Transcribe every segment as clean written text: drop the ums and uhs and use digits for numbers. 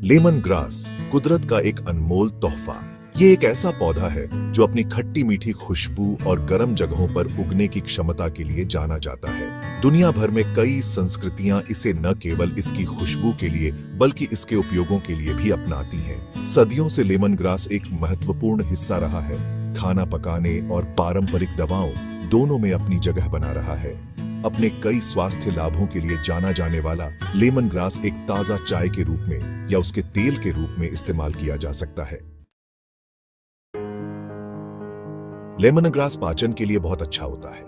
Lemon grass कुदरत का एक अनमोल तोहफा। ये एक ऐसा पौधा है जो अपनी खट्टी मीठी खुशबू और गर्म जगहों पर उगने की क्षमता के लिए जाना जाता है। दुनिया भर में कई संस्कृतियां इसे न केवल इसकी खुशबू के लिए बल्कि इसके उपयोगों के लिए भी अपनाती हैं। सदियों से लेमन ग्रास एक महत्वपूर्ण हिस्सा रहा है। खाना पकाने और पारंपरिक दवाओं दोनों में अपनी जगह बना रहा है। अपने कई स्वास्थ्य लाभों के लिए जाना जाने वाला लेमन ग्रास एक ताजा चाय के रूप में या उसके तेल के रूप में इस्तेमाल किया जा सकता है। लेमन ग्रास पाचन के लिए बहुत अच्छा होता है।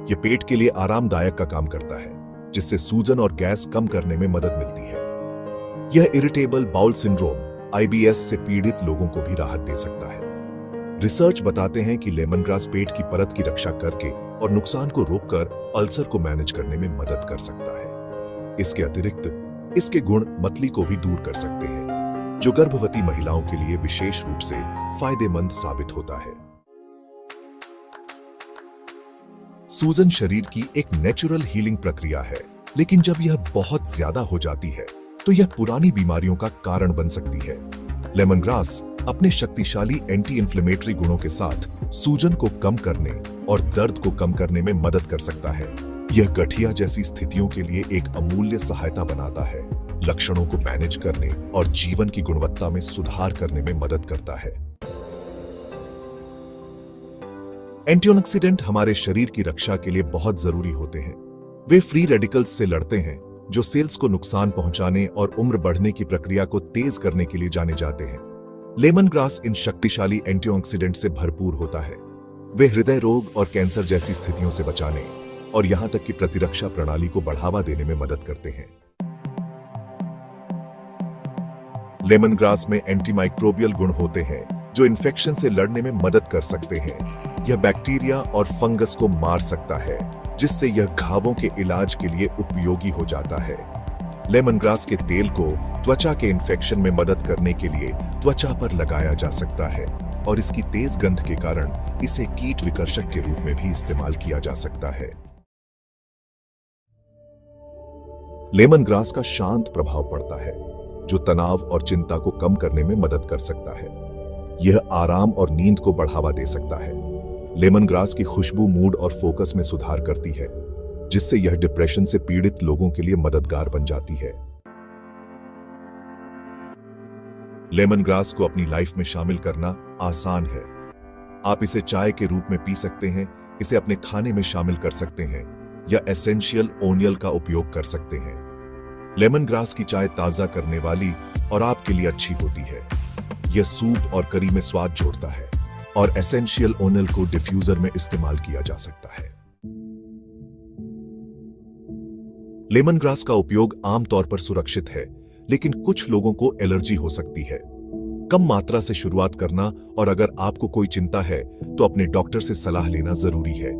यह पेट के लिए आरामदायक का काम करता है, जिससे सूजन और गैस कम करने में मदद मिलती है। यह इरिटेबल बाउल सिंड्रोम (IBS) से पीड़ित लोगों को भी राहत दे सकता है। रिसर्च बताते हैं कि लेमन ग्रास पेट की परत की रक्षा करके और नुकसान को रोककर अल्सर को मैनेज करने में मदद कर सकता है। इसके अतिरिक्त इसके गुण मतली को भी दूर कर सकते हैं, जो गर्भवती महिलाओं के लिए विशेष रूप से फायदेमंद साबित होता है। सूजन शरीर की एक नेचुरल हीलिंग प्रक्रिया है, लेकिन जब यह बहुत ज्यादा हो जाती है तो यह पुरानी बीमारियों का कारण बन सकती है। लेमन ग्रास अपने शक्तिशाली एंटी इन्फ्लेमेटरी गुणों के साथ सूजन को कम करने और दर्द को कम करने में मदद कर सकता है। यह गठिया जैसी स्थितियों के लिए एक अमूल्य सहायता बनाता है, लक्षणों को मैनेज करने और जीवन की गुणवत्ता में सुधार करने में मदद करता है। एंटीऑक्सीडेंट हमारे शरीर की रक्षा के लिए बहुत जरूरी होते हैं। वे फ्री रेडिकल्स से लड़ते हैं, जो सेल्स को नुकसान पहुंचाने और उम्र बढ़ने की प्रक्रिया को तेज करने के लिए जाने जाते हैं। लेमन ग्रास इन शक्तिशाली एंटीऑक्सीडेंट से भरपूर होता है। वे हृदय रोग और कैंसर जैसी स्थितियों से बचाने और यहां तक कि प्रतिरक्षा प्रणाली को बढ़ावा देने में मदद करते हैं। लेमन ग्रास में एंटीमाइक्रोबियल गुण होते हैं, जो इन्फेक्शन से लड़ने में मदद कर सकते हैं। यह बैक्टीरिया और फंगस को मार सकता है, जिससे यह घावों के इलाज के लिए उपयोगी हो जाता है। लेमन ग्रास के तेल को त्वचा के इन्फेक्शन में मदद करने के लिए त्वचा पर लगाया जा सकता है और इसकी तेज गंध के कारण इसे कीट विकर्षक के रूप में भी इस्तेमाल किया जा सकता है। लेमन ग्रास का शांत प्रभाव पड़ता है, जो तनाव और चिंता को कम करने में मदद कर सकता है। यह आराम और नींद को बढ़ावा दे सकता है। लेमन ग्रास की खुशबू मूड और फोकस में सुधार करती है, जिससे यह डिप्रेशन से पीड़ित लोगों के लिए मददगार बन जाती है। लेमन ग्रास को अपनी लाइफ में शामिल करना आसान है। आप इसे चाय के रूप में पी सकते हैं, इसे अपने खाने में शामिल कर सकते हैं या एसेंशियल ओनियल का उपयोग कर सकते हैं। लेमन ग्रास की चाय ताजा करने वाली और आपके लिए अच्छी होती है। यह सूप और करी में स्वाद जोड़ता है और एसेंशियल ओनियल को डिफ्यूजर में इस्तेमाल किया जा सकता है। लेमन ग्रास का उपयोग आमतौर पर सुरक्षित है, लेकिन कुछ लोगों को एलर्जी हो सकती है। कम मात्रा से शुरुआत करना और अगर आपको कोई चिंता है तो अपने डॉक्टर से सलाह लेना जरूरी है।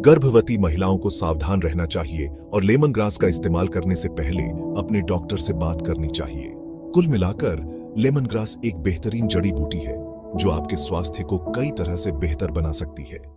गर्भवती महिलाओं को सावधान रहना चाहिए और लेमन ग्रास का इस्तेमाल करने से पहले अपने डॉक्टर से बात करनी चाहिए। कुल मिलाकर लेमन ग्रास एक बेहतरीन जड़ी बूटी है, जो आपके स्वास्थ्य को कई तरह से बेहतर बना सकती है।